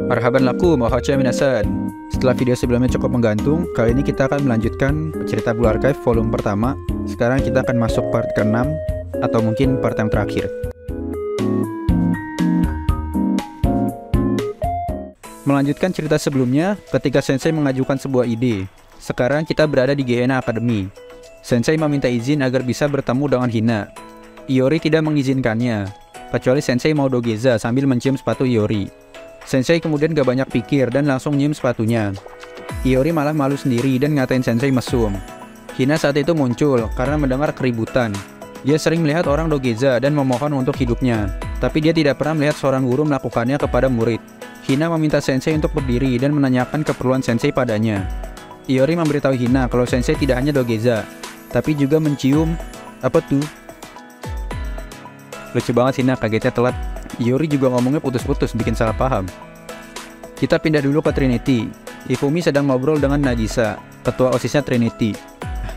Marhaban lakum wa hacha minasan. Setelah video sebelumnya cukup menggantung, kali ini kita akan melanjutkan cerita Blue Archive volume pertama. Sekarang kita akan masuk part ke-6 atau mungkin part yang terakhir. Melanjutkan cerita sebelumnya, ketika Sensei mengajukan sebuah ide. Sekarang kita berada di Gehenna Academy. Sensei meminta izin agar bisa bertemu dengan Hina. Iori tidak mengizinkannya, kecuali Sensei mau dogeza sambil mencium sepatu Iori. Sensei kemudian gak banyak pikir dan langsung nyium sepatunya. Iori malah malu sendiri dan ngatain Sensei mesum. Hina saat itu muncul karena mendengar keributan. Dia sering melihat orang dogeza dan memohon untuk hidupnya, tapi dia tidak pernah melihat seorang guru melakukannya kepada murid. Hina meminta Sensei untuk berdiri dan menanyakan keperluan Sensei padanya. Iori memberitahu Hina kalau Sensei tidak hanya dogeza, tapi juga mencium... apa tuh? Lucu banget Hina, kagetnya telat. Iori juga ngomongnya putus-putus, bikin salah paham. Kita pindah dulu ke Trinity. Hifumi sedang ngobrol dengan Nagisa, ketua OSISnya Trinity.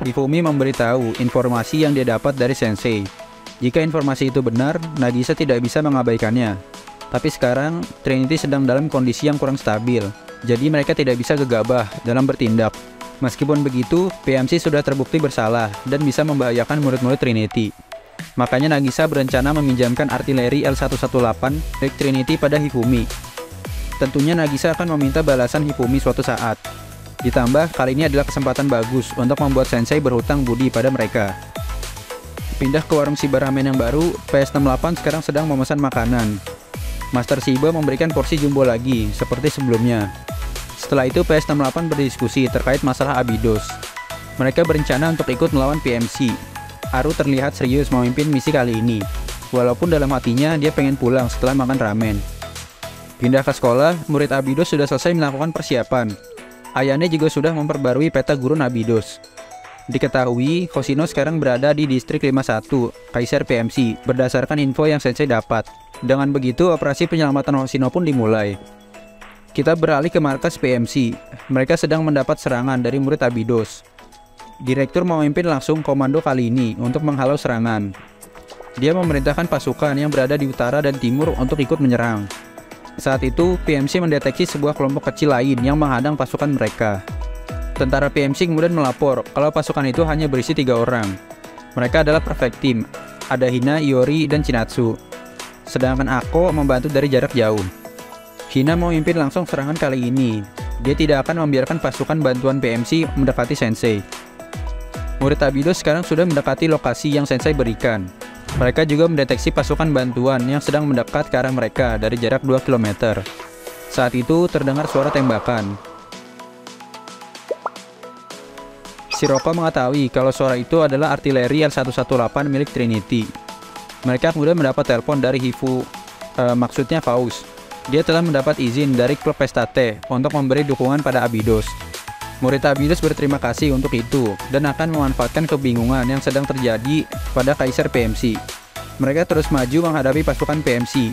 Hifumi memberitahu informasi yang dia dapat dari Sensei. Jika informasi itu benar, Nagisa tidak bisa mengabaikannya. Tapi sekarang, Trinity sedang dalam kondisi yang kurang stabil, jadi mereka tidak bisa gegabah dalam bertindak. Meskipun begitu, PMC sudah terbukti bersalah dan bisa membahayakan murid-murid Trinity. Makanya Nagisa berencana meminjamkan artileri L118 dari Trinity pada Hifumi. Tentunya Nagisa akan meminta balasan Hifumi suatu saat. Ditambah, kali ini adalah kesempatan bagus untuk membuat Sensei berhutang budi pada mereka. Pindah ke warung Shiba Ramen yang baru, PS68 sekarang sedang memesan makanan. Master Shiba memberikan porsi jumbo lagi, seperti sebelumnya. Setelah itu PS68 berdiskusi terkait masalah Abydos. Mereka berencana untuk ikut melawan PMC. Aru terlihat serius memimpin misi kali ini, walaupun dalam hatinya dia pengen pulang setelah makan ramen. Pindah ke sekolah, murid Abydos sudah selesai melakukan persiapan. Ayane juga sudah memperbarui peta gurun Abydos. Diketahui, Hoshino sekarang berada di distrik 51, Kaisar PMC, berdasarkan info yang Sensei dapat. Dengan begitu, operasi penyelamatan Hoshino pun dimulai. Kita beralih ke markas PMC. Mereka sedang mendapat serangan dari murid Abydos. Direktur memimpin langsung komando kali ini untuk menghalau serangan. Dia memerintahkan pasukan yang berada di utara dan timur untuk ikut menyerang. Saat itu, PMC mendeteksi sebuah kelompok kecil lain yang menghadang pasukan mereka. Tentara PMC kemudian melapor kalau pasukan itu hanya berisi 3 orang. Mereka adalah perfect team. Ada Hina, Iori, dan Chinatsu. Sedangkan Ako membantu dari jarak jauh. Hina memimpin langsung serangan kali ini. Dia tidak akan membiarkan pasukan bantuan PMC mendekati Sensei. Murid Abydos sekarang sudah mendekati lokasi yang Sensei berikan. Mereka juga mendeteksi pasukan bantuan yang sedang mendekat ke arah mereka dari jarak 2 km. Saat itu terdengar suara tembakan. Shiroko mengetahui kalau suara itu adalah artileri L118 milik Trinity. Mereka kemudian mendapat telepon dari maksudnya Faust. Dia telah mendapat izin dari klub pesta teh untuk memberi dukungan pada Abydos. Murid Abydos berterima kasih untuk itu dan akan memanfaatkan kebingungan yang sedang terjadi pada Kaisar PMC. Mereka terus maju menghadapi pasukan PMC.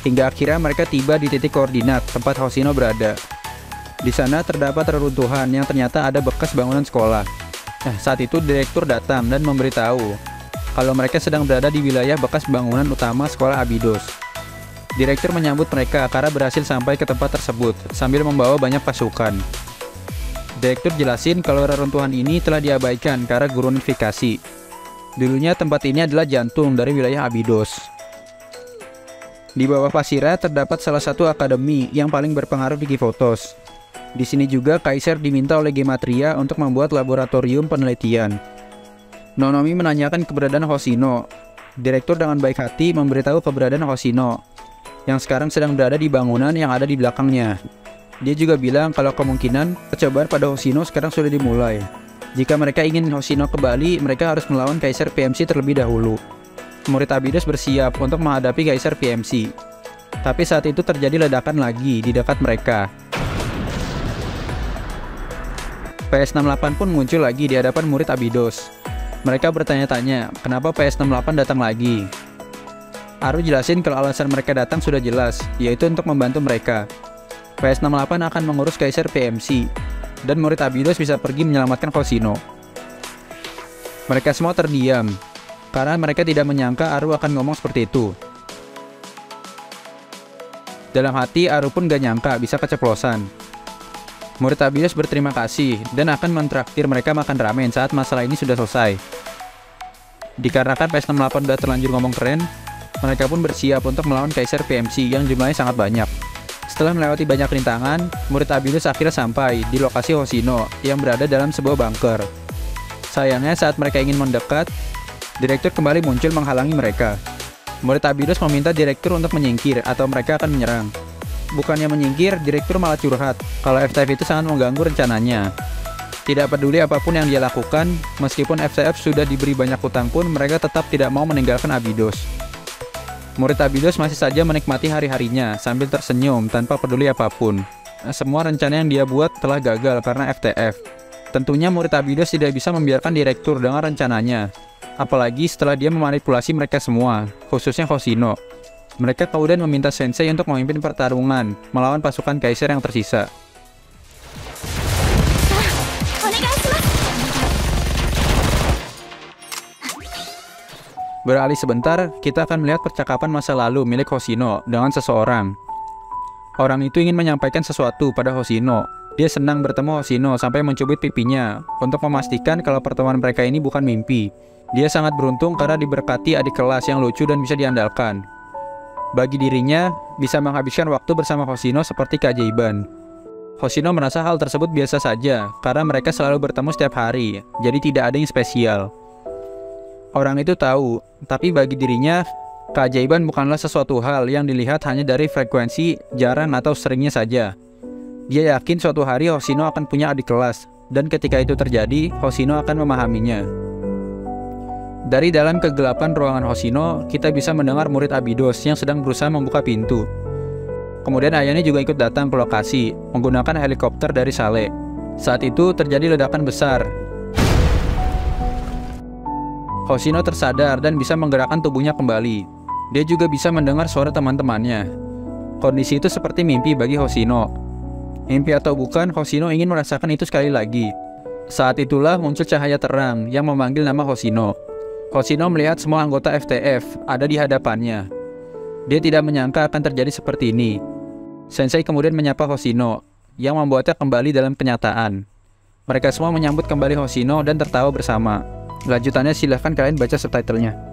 Hingga akhirnya mereka tiba di titik koordinat tempat Hoshino berada. Di sana terdapat reruntuhan yang ternyata ada bekas bangunan sekolah. Saat itu direktur datang dan memberitahu kalau mereka sedang berada di wilayah bekas bangunan utama sekolah Abydos. Direktur menyambut mereka karena berhasil sampai ke tempat tersebut sambil membawa banyak pasukan. Direktur jelasin kalau reruntuhan ini telah diabaikan karena gurunifikasi. Dulunya tempat ini adalah jantung dari wilayah Abydos. Di bawah pasirnya terdapat salah satu akademi yang paling berpengaruh di Kifotos. Di sini juga Kaisar diminta oleh Gematria untuk membuat laboratorium penelitian. Nonomi menanyakan keberadaan Hoshino. Direktur dengan baik hati memberitahu keberadaan Hoshino, yang sekarang sedang berada di bangunan yang ada di belakangnya. Dia juga bilang kalau kemungkinan percobaan pada Hoshino sekarang sudah dimulai. Jika mereka ingin Hoshino kembali, mereka harus melawan Kaisar PMC terlebih dahulu. Murid Abydos bersiap untuk menghadapi Kaisar PMC. Tapi saat itu terjadi ledakan lagi di dekat mereka. PS68 pun muncul lagi di hadapan murid Abydos. Mereka bertanya-tanya, kenapa PS68 datang lagi? Aru jelasin kalau alasan mereka datang sudah jelas, yaitu untuk membantu mereka. PS68 akan mengurus Kaisar PMC, dan murid Abydos bisa pergi menyelamatkan Hoshino. Mereka semua terdiam, karena mereka tidak menyangka Aru akan ngomong seperti itu. Dalam hati, Aru pun gak nyangka bisa keceplosan. Murid Abydos berterima kasih dan akan mentraktir mereka makan ramen saat masalah ini sudah selesai. Dikarenakan PS68 udah terlanjur ngomong keren, mereka pun bersiap untuk melawan Kaisar PMC yang jumlahnya sangat banyak. Setelah melewati banyak rintangan, murid Abydos akhirnya sampai di lokasi Hoshino yang berada dalam sebuah bunker. Sayangnya saat mereka ingin mendekat, direktur kembali muncul menghalangi mereka. Murid Abydos meminta direktur untuk menyingkir atau mereka akan menyerang. Bukannya menyingkir, direktur malah curhat kalau FTF itu sangat mengganggu rencananya. Tidak peduli apapun yang dia lakukan, meskipun FTF sudah diberi banyak hutang pun mereka tetap tidak mau meninggalkan Abydos. Murid Abydos masih saja menikmati hari-harinya sambil tersenyum tanpa peduli apapun. Semua rencana yang dia buat telah gagal karena FTF. Tentunya murid Abydos tidak bisa membiarkan direktur dengan rencananya. Apalagi setelah dia memanipulasi mereka semua, khususnya Hoshino. Mereka kemudian meminta Sensei untuk memimpin pertarungan melawan pasukan Kaisar yang tersisa. Beralih sebentar, kita akan melihat percakapan masa lalu milik Hoshino dengan seseorang. Orang itu ingin menyampaikan sesuatu pada Hoshino. Dia senang bertemu Hoshino sampai mencubit pipinya untuk memastikan kalau pertemuan mereka ini bukan mimpi. Dia sangat beruntung karena diberkati adik kelas yang lucu dan bisa diandalkan. Bagi dirinya, bisa menghabiskan waktu bersama Hoshino seperti keajaiban. Hoshino merasa hal tersebut biasa saja karena mereka selalu bertemu setiap hari, jadi tidak ada yang spesial. Orang itu tahu, tapi bagi dirinya, keajaiban bukanlah sesuatu hal yang dilihat hanya dari frekuensi, jarang atau seringnya saja. Dia yakin suatu hari Hoshino akan punya adik kelas, dan ketika itu terjadi, Hoshino akan memahaminya. Dari dalam kegelapan ruangan Hoshino, kita bisa mendengar murid Abydos yang sedang berusaha membuka pintu. Kemudian ayahnya juga ikut datang ke lokasi, menggunakan helikopter dari Sale. Saat itu terjadi ledakan besar. Hoshino tersadar dan bisa menggerakkan tubuhnya kembali. Dia juga bisa mendengar suara teman-temannya. Kondisi itu seperti mimpi bagi Hoshino. Mimpi atau bukan, Hoshino ingin merasakan itu sekali lagi. Saat itulah muncul cahaya terang yang memanggil nama Hoshino. Hoshino melihat semua anggota FTF ada di hadapannya. Dia tidak menyangka akan terjadi seperti ini. Sensei kemudian menyapa Hoshino, yang membuatnya kembali dalam kenyataan. Mereka semua menyambut kembali Hoshino dan tertawa bersama. Lanjutannya silahkan kalian baca subtitlenya.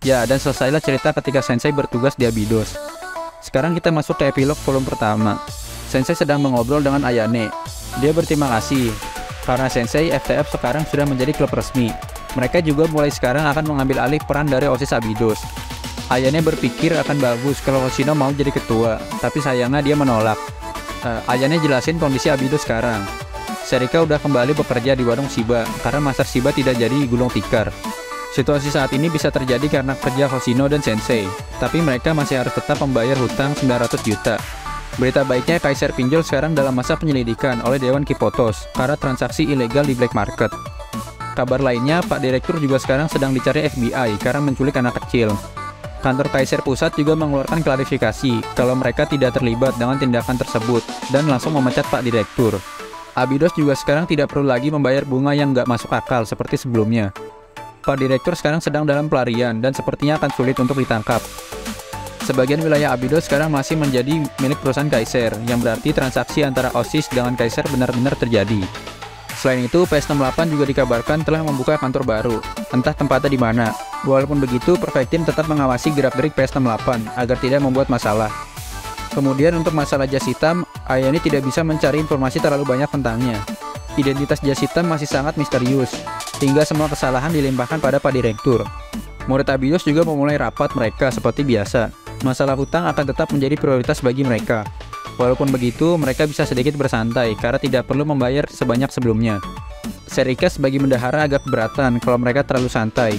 Ya, dan selesailah cerita ketika Sensei bertugas di Abydos. Sekarang kita masuk ke epilog volume pertama. Sensei sedang mengobrol dengan Ayane. Dia berterima kasih karena Sensei FTF sekarang sudah menjadi klub resmi. Mereka juga mulai sekarang akan mengambil alih peran dari OSIS Abydos. Ayane berpikir akan bagus kalau Hoshino mau jadi ketua, tapi sayangnya dia menolak. Ayane jelasin kondisi Abydos sekarang. Serika udah kembali bekerja di warung Shiba karena Master Shiba tidak jadi gulung tikar. Situasi saat ini bisa terjadi karena kerja Hoshino dan Sensei, tapi mereka masih harus tetap membayar hutang 900 juta. Berita baiknya, Kaiser Pinjol sekarang dalam masa penyelidikan oleh Dewan Kipotos karena transaksi ilegal di black market. Kabar lainnya, Pak Direktur juga sekarang sedang dicari FBI karena menculik anak kecil. Kantor Kaiser Pusat juga mengeluarkan klarifikasi kalau mereka tidak terlibat dengan tindakan tersebut dan langsung memecat Pak Direktur. Abydos juga sekarang tidak perlu lagi membayar bunga yang nggak masuk akal seperti sebelumnya. Pak Direktur sekarang sedang dalam pelarian dan sepertinya akan sulit untuk ditangkap. Sebagian wilayah Abydos sekarang masih menjadi milik perusahaan Kaiser, yang berarti transaksi antara OSIS dengan Kaiser benar-benar terjadi. Selain itu, PS68 juga dikabarkan telah membuka kantor baru, entah tempatnya di mana. Walaupun begitu, Perfect Team tetap mengawasi gerak-gerik PS68 agar tidak membuat masalah. Kemudian untuk masalah jas hitam, Ayane tidak bisa mencari informasi terlalu banyak tentangnya. Identitas jas hitam masih sangat misterius, hingga semua kesalahan dilimpahkan pada Pak Direktur. Murid Abydos juga memulai rapat mereka seperti biasa. Masalah hutang akan tetap menjadi prioritas bagi mereka. Walaupun begitu, mereka bisa sedikit bersantai karena tidak perlu membayar sebanyak sebelumnya. Serika sebagai bendahara agak keberatan kalau mereka terlalu santai.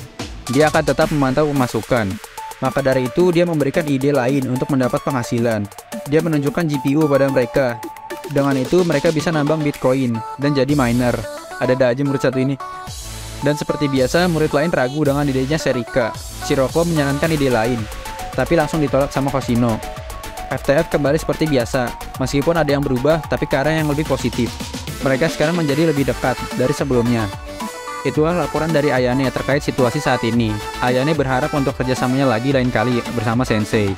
Dia akan tetap memantau pemasukan. Maka dari itu, dia memberikan ide lain untuk mendapat penghasilan. Dia menunjukkan GPU pada mereka. Dengan itu, mereka bisa nambang Bitcoin dan jadi miner. Ada aja murid satu ini. Dan seperti biasa, murid lain ragu dengan idenya Serika. Shiroko menyarankan ide lain, tapi langsung ditolak sama Hoshino. FTF kembali seperti biasa, meskipun ada yang berubah, tapi ke arah yang lebih positif. Mereka sekarang menjadi lebih dekat dari sebelumnya. Itulah laporan dari Ayane terkait situasi saat ini. Ayane berharap untuk kerjasamanya lagi lain kali bersama Sensei.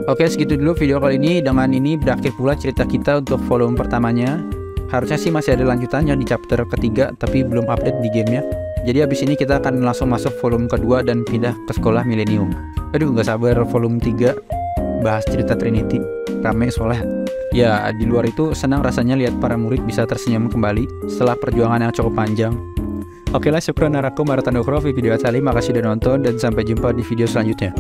Oke, segitu dulu video kali ini. Dengan ini berakhir pula cerita kita untuk volume pertamanya. Harusnya sih masih ada lanjutannya di chapter ketiga, tapi belum update di gamenya. Jadi abis ini kita akan langsung masuk volume kedua dan pindah ke sekolah Millennium. Aduh, gak sabar volume 3 bahas cerita Trinity. Rame soalnya. Ya, di luar itu senang rasanya lihat para murid bisa tersenyum kembali setelah perjuangan yang cukup panjang. Oke lah, syukran naraku Maratano Krofi video kali. Makasih udah nonton dan sampai jumpa di video selanjutnya.